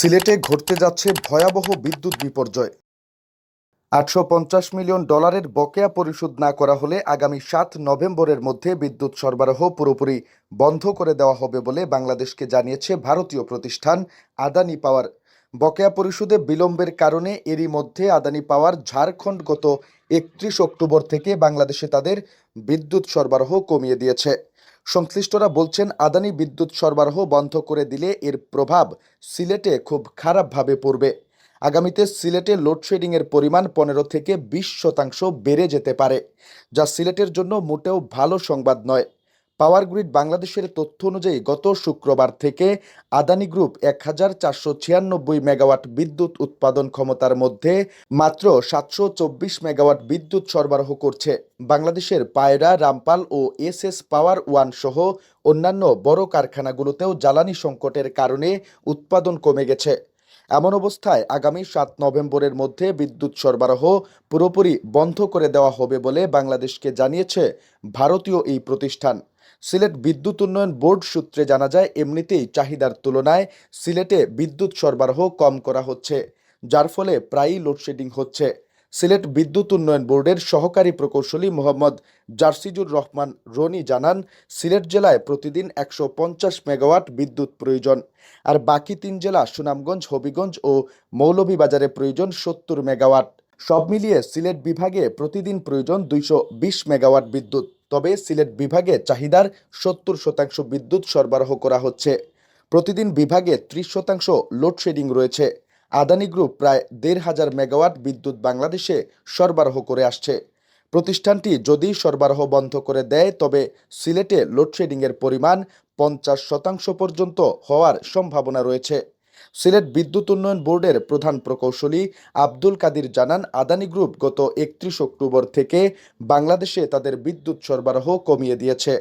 সিলেটে ঘটতে যাচ্ছে ভয়াবহ বিদ্যুৎ বিপর্যয়। $850 মিলিয়ন বকেয়া পরিশোধ না করা হলে আগামী 7 নভেম্বরের মধ্যে বিদ্যুৎ সরবরাহ পুরোপুরি বন্ধ করে দেওয়া হবে বলে বাংলাদেশকে জানিয়েছে ভারতীয় প্রতিষ্ঠান আদানি পাওয়ার। বকেয়া পরিশোধে বিলম্বের কারণে এরই মধ্যে আদানি পাওয়ার ঝাড়খণ্ড গত 31 অক্টোবর থেকে বাংলাদেশে তাদের বিদ্যুৎ সরবরাহ কমিয়ে দিয়েছে। সংশ্লিষ্টরা বলছেন, আদানি বিদ্যুৎ সরবরাহ বন্ধ করে দিলে এর প্রভাব সিলেটে খুব খারাপভাবে পড়বে। আগামীতে সিলেটে লোডশেডিংয়ের পরিমাণ 15 থেকে 20% বেড়ে যেতে পারে, যা সিলেটের জন্য মোটেও ভালো সংবাদ নয়। পাওয়ার গ্রিড বাংলাদেশের তথ্য অনুযায়ী গত শুক্রবার থেকে আদানি গ্রুপ 1496 মেগাওয়াট বিদ্যুৎ উৎপাদন ক্ষমতার মধ্যে মাত্র 724 মেগাওয়াট বিদ্যুৎ সরবরাহ করছে। বাংলাদেশের পায়রা, রামপাল ও এসএস পাওয়ার ওয়ান সহ অন্যান্য বড় কারখানাগুলোতেও জ্বালানি সংকটের কারণে উৎপাদন কমে গেছে। এমন অবস্থায় আগামী 7 নভেম্বরের মধ্যে বিদ্যুৎ সরবরাহ পুরোপুরি বন্ধ করে দেওয়া হবে বলে বাংলাদেশকে জানিয়েছে ভারতীয় এই প্রতিষ্ঠান। সিলেট বিদ্যুৎ উন্নয়ন বোর্ড সূত্রে জানা যায়, এমনিতেই চাহিদার তুলনায় সিলেটে বিদ্যুৎ সরবরাহ কম করা হচ্ছে, যার ফলে প্রায়ই লোডশেডিং হচ্ছে। সিলেট বিদ্যুৎ উন্নয়ন বোর্ডের সহকারী প্রকৌশলী মোহাম্মদ জারসিজুর রহমান রনি জানান, সিলেট জেলায় প্রতিদিন 150 মেগাওয়াট বিদ্যুৎ প্রয়োজন, আর বাকি 3 জেলা সুনামগঞ্জ, হবিগঞ্জ ও মৌলভীবাজারে প্রয়োজন 70 মেগাওয়াট। সব মিলিয়ে সিলেট বিভাগে প্রতিদিন প্রয়োজন 220 মেগাওয়াট বিদ্যুৎ। তবে সিলেট বিভাগে চাহিদার 70% বিদ্যুৎ সরবরাহ করা হচ্ছে। প্রতিদিন বিভাগে 30% লোডশেডিং রয়েছে। আদানি গ্রুপ প্রায় 1,500 মেগাওয়াট বিদ্যুৎ বাংলাদেশে সরবরাহ করে আসছে। প্রতিষ্ঠানটি যদি সরবরাহ বন্ধ করে দেয়, তবে সিলেটে লোডশেডিংয়ের পরিমাণ 50% পর্যন্ত হওয়ার সম্ভাবনা রয়েছে। সিলেট বিদ্যুৎ উন্নয়ন বোর্ডের প্রধান প্রকৌশলী আব্দুল কাদির জানান, আদানি গ্রুপ গত 31 অক্টোবর থেকে বাংলাদেশে তাদের বিদ্যুৎ সরবরাহ কমিয়ে দিয়েছে।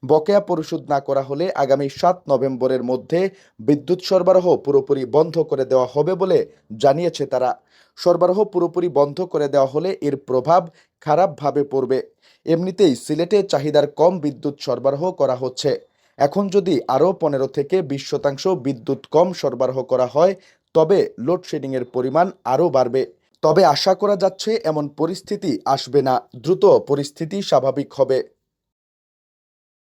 বকেয়া পরিশোধ না করা হলে আগামী 7 নভেম্বরের মধ্যে বিদ্যুৎ সরবরাহ পুরোপুরি বন্ধ করে দেওয়া হবে বলে জানিয়েছে তারা। সরবরাহ পুরোপুরি বন্ধ করে দেওয়া হলে এর প্রভাব খারাপভাবে পড়বে। এমনিতেই সিলেটে চাহিদার কম বিদ্যুৎ সরবরাহ করা হচ্ছে। এখন যদি আরও 15 থেকে 20% বিদ্যুৎ কম সরবরাহ করা হয়, তবে লোডশেডিংয়ের পরিমাণ আরও বাড়বে। তবে আশা করা যাচ্ছে এমন পরিস্থিতি আসবে না, দ্রুত পরিস্থিতি স্বাভাবিক হবে।